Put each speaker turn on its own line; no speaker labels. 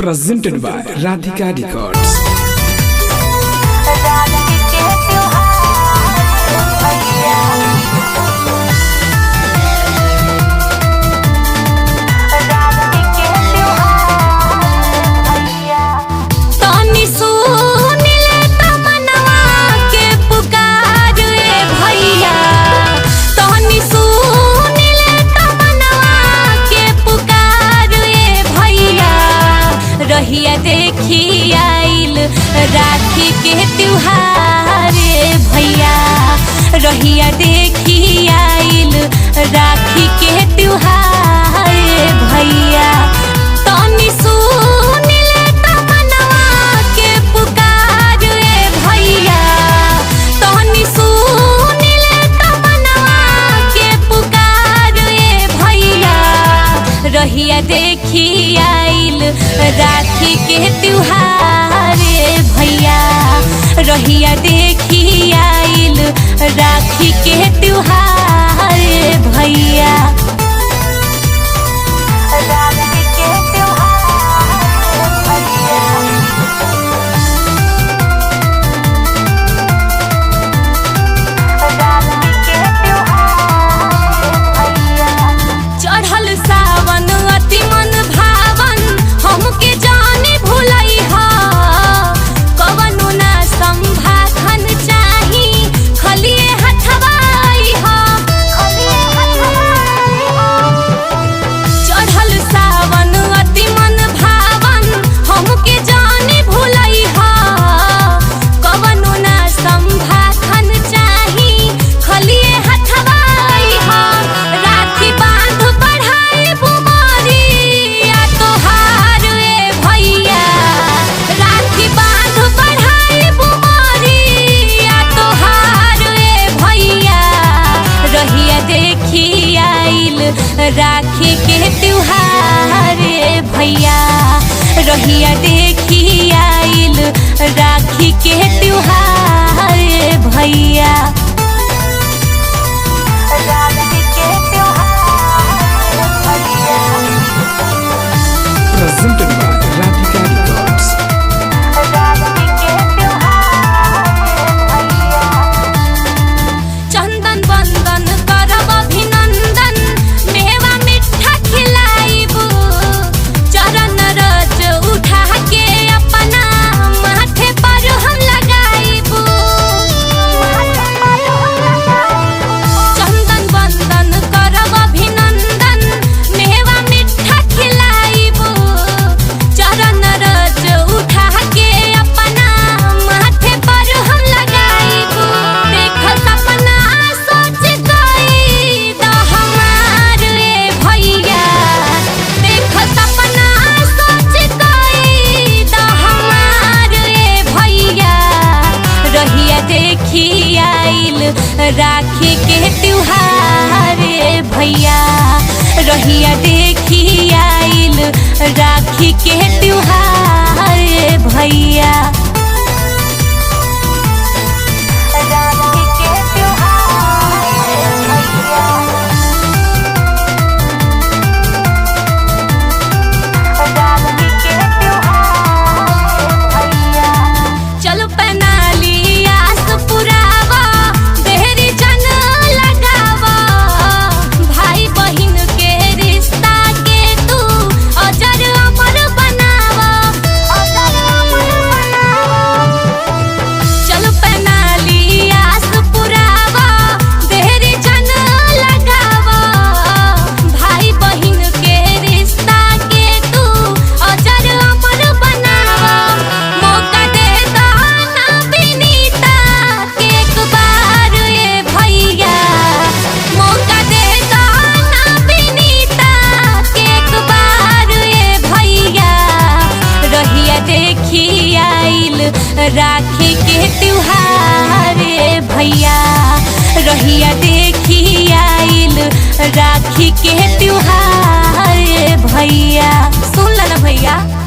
presented by Radhika Records.
रहिया देखी आइल राखी के त्योहार भैया, रहिया देखी आइल राखी के त्योहार भैया। तनी सुन ले तमन्ना के पुकार भैया, तनी सुन ले तमन्ना के पुकार भैया। रहिया देखी आइल राखी के त्योहार भैया, रहिया देखी आइल राखी के त्योहार भैया। राखी के त्योहार भैया, राखी के त्योहार भैया। चढ़ल सावन अति मन भावन हमके जाने भुलई हा, कवनो ना संभाखन चाही खलिए हथवाई हा, खलिए हथवाई हा। चढ़ल सावन अति मन भावन हमके जाने भुलई हा, कवनो ना संभाखन चाही खलिए हथवाई हा। राखी बांध बढ़ाए बुमारिया तोहार भैया, राखी बांध बढ़ाए बुमारिया तोहार भैया। रहिया देखी आइल राखी के त्योहार भैया, रहिया देखी आइल राखी के त्योहार भैया। राखी के त्योहार भैया,
Presented by Radhika Records.
राखी के त्योहार भैया। चंदन बंदन करब अभिनंदन, मेवा मिठा खिलाइबू, चरण रज उठा के अपना माथे पर हम लगाइबू। चंदन बंदन करब अभिनंदन, मेवा मिठा खिलाइबू, चरण रज उठा के अपना माथे पर हम लगाइबू। देख सपना सोच गई द हमार भैया, देख सपना सोच गई द हमार भैया। रहिया देखी आइल राखी के त्योहार भैया, रहिया देखी आइल राखी के त्योहार भैया। राखी के त्योहार भैया, राखी के त्योहार भैया। चल पनाली आस पुरावा, देहरी जन लगावा, भाई बहिन के रिश्ता के तू अजर अमर बनावा, अजर अमर बनावा। चल पनाली आस पुरावा, देहरी जन लगावा, भाई बहिन के रिश्ता के तू अजर अमर बनावा। मौका दे दाना विनीता के एक बार भैया, मौका दे दाना विनीता के एक बार भैया। रहिया देखी आइल राखी के त्योहार भैया, रहिया देखी आइल राखी के त्योहार भैया। सुन ला ना भैया।